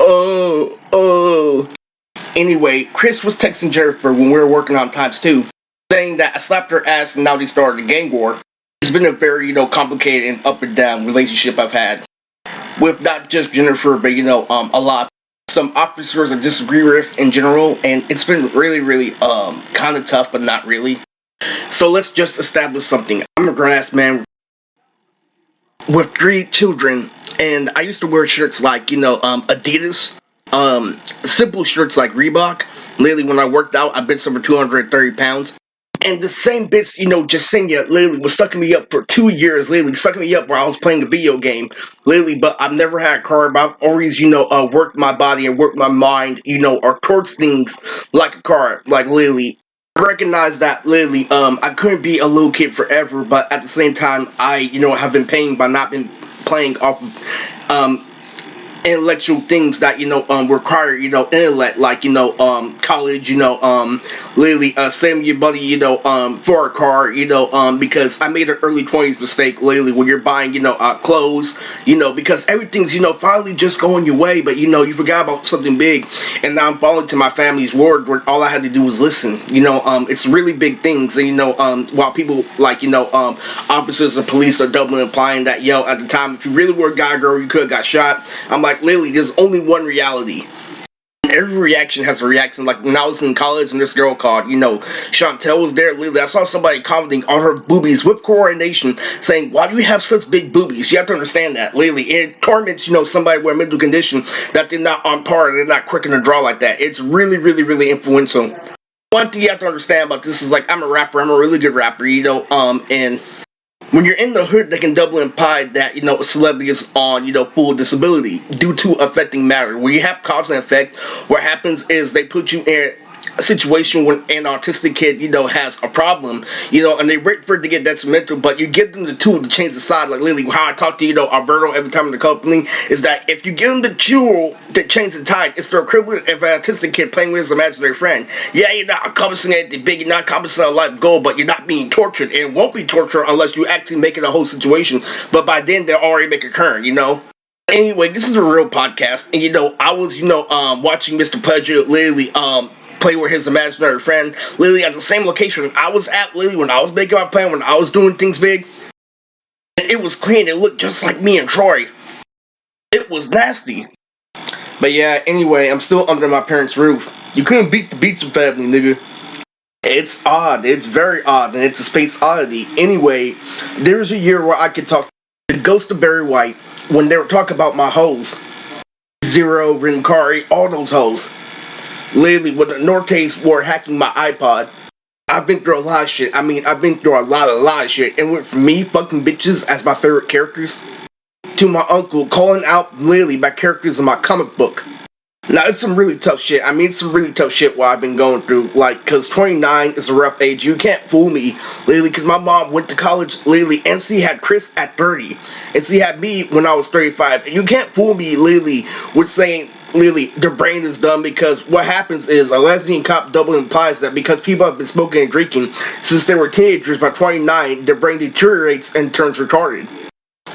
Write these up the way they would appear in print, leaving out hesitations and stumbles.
Oh. Anyway, Chris was texting Jennifer when we were working on Times 2, saying that I slapped her ass and now they started a gang war. It's been a very, complicated and up and down relationship I've had with not just Jennifer, but, a lot. Some officers I disagree with in general, and it's been really, really, kind of tough, but not really. So let's just establish something. I'm a grown-ass man with 3 children, and I used to wear shirts like, Adidas, simple shirts like Reebok. Lately, when I worked out, I bench over 230 pounds. And the same bitch, Jacinia, lately was sucking me up for 2 years, lately sucking me up while I was playing a video game, lately. But I've never had a car, but I've always, worked my body and worked my mind, or towards things like a car, like lately. Recognize that lately, I couldn't be a little kid forever, but at the same time, I, have been paying by not been playing off of, intellectual things that require intellect, like college, literally saving your money for a car, because I made an early 20s mistake lately when you're buying clothes, because everything's finally just going your way, but you forgot about something big. And now I'm falling to my family's word where all I had to do was listen. It's really big things. And while people like officers and police are doubly implying that at the time, if you really were a guy, girl, you could have got shot. I'm like, literally, there's only one reality. Every reaction has a reaction. Like when I was in college and this girl called, Chantel was there. Literally, I saw somebody commenting on her boobies with coronation, saying, "Why do you have such big boobies?" You have to understand that. Literally, it torments, somebody with a mental condition that they're not on par, they're not quick in the draw like that. It's really, really, really influential. One thing you have to understand about this is, like, I'm a rapper. I'm a really good rapper, and when you're in the hood, they can double imply that, a celebrity is on, full disability due to affecting matter. Where you have cause and effect, what happens is they put you in a situation when an autistic kid, has a problem, and they wait for it to get detrimental, but you give them the tool to change the side. Like literally how I talk to, Alberto every time in the company is that if you give them the tool to change the tide, it's the equivalent of an autistic kid playing with his imaginary friend. Yeah, you're not accomplishing anything big, you're not accomplishing a life goal, but you're not being tortured, and it won't be torture unless you actually make it a whole situation, but by then they'll already make a turn, Anyway, this is a real podcast, and I was, watching Mr. Pleasure literally, play with his imaginary friend, literally at the same location I was at, literally when I was making my plan, when I was doing things big. And it was clean, it looked just like me and Troy. It was nasty. But yeah, anyway, I'm still under my parents' roof. You couldn't beat the beats with family, nigga. It's odd, it's very odd, and it's a space oddity. Anyway, there's a year where I could talk to the ghost of Barry White when they were talking about my hoes. Zero, Rinkari, all those hoes. Lately, when the Nortes were hacking my iPod, I've been through a lot of shit. I've been through a lot of shit. And went from me fucking bitches as my favorite characters to my uncle calling out literally my characters in my comic book. Now, it's some really tough shit. It's some really tough shit what I've been going through. Like, because 29 is a rough age. You can't fool me, literally, because my mom went to college, literally, and she had Chris at 30. And she had me when I was 35. And you can't fool me, literally, with saying, literally, their brain is dumb, because what happens is a lesbian cop double implies that because people have been smoking and drinking since they were teenagers, by 29, their brain deteriorates and turns retarded.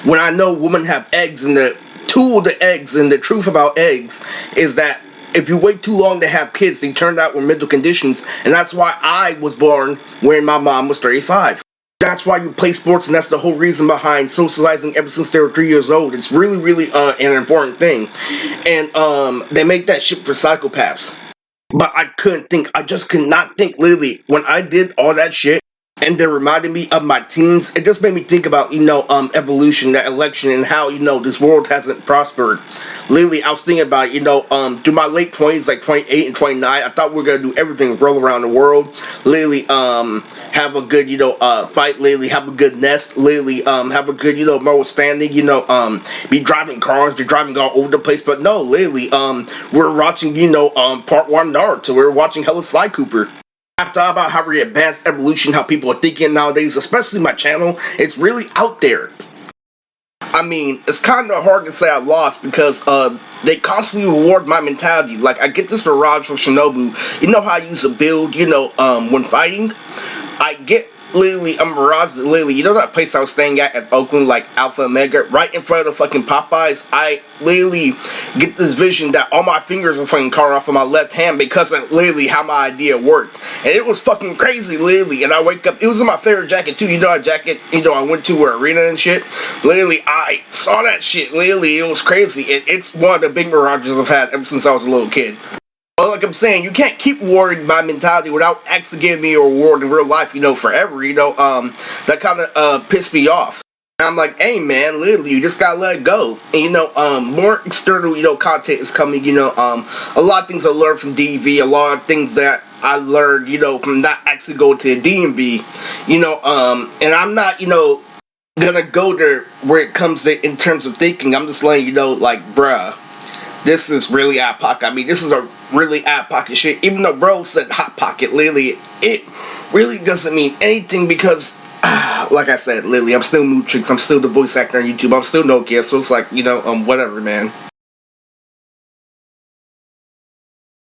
When I know women have eggs, and the tool of the eggs and the truth about eggs is that if you wait too long to have kids, they turn out with mental conditions, and that's why I was born when my mom was 35. That's why you play sports, and that's the whole reason behind socializing ever since they were 3 years old. It's really, really an important thing. And they make that shit for psychopaths. But I just could not think, literally, when I did all that shit, and they reminded me of my teens, it just made me think about, evolution, that election, and how, this world hasn't prospered. Literally, I was thinking about, through my late 20s, like 28 and 29, I thought we were going to do everything, roll around the world, literally, have a good, fight, literally, have a good nest, literally, have a good, moral standing, be driving cars, be driving all over the place, but no, literally, we're watching, part 1 Naruto, we're watching hella Sly Cooper. I've thought about how we advanced evolution, how people are thinking nowadays, especially my channel. It's really out there. It's kind of hard to say I lost, because they constantly reward my mentality. Like, I get this from Raj from Shinobu. You know how I use a build, when fighting? I get literally, Mirage, literally, you know that place I was staying at Oakland, like Alpha Omega, right in front of the fucking Popeyes? I literally get this vision that all my fingers are fucking cut off on my left hand because of literally how my idea worked. And it was fucking crazy, literally. And I wake up, it was in my favorite jacket too, you know, a jacket, you know, I went to an arena and shit. Literally, I saw that shit, literally, it was crazy. It's one of the big mirages I've had ever since I was a little kid. But like I'm saying, you can't keep rewarding my mentality without actually giving me a reward in real life, you know, forever, you know, that kind of pissed me off. And I'm like, hey man, literally, you just gotta let it go. And you know, more external, you know, content is coming, you know, a lot of things I learned from DV, a lot of things that I learned, you know, from not actually going to a DMV, you know, and I'm not, you know, gonna go there where it comes to in terms of thinking. I'm just letting you know, like, bruh, this is really out of pocket. I mean, this is a really out of pocket shit. Even though bro said hot pocket, literally, it really doesn't mean anything because, like I said, literally, I'm still Mootrix. I'm still the voice actor on YouTube. I'm still Nokia, so it's like, you know, whatever, man.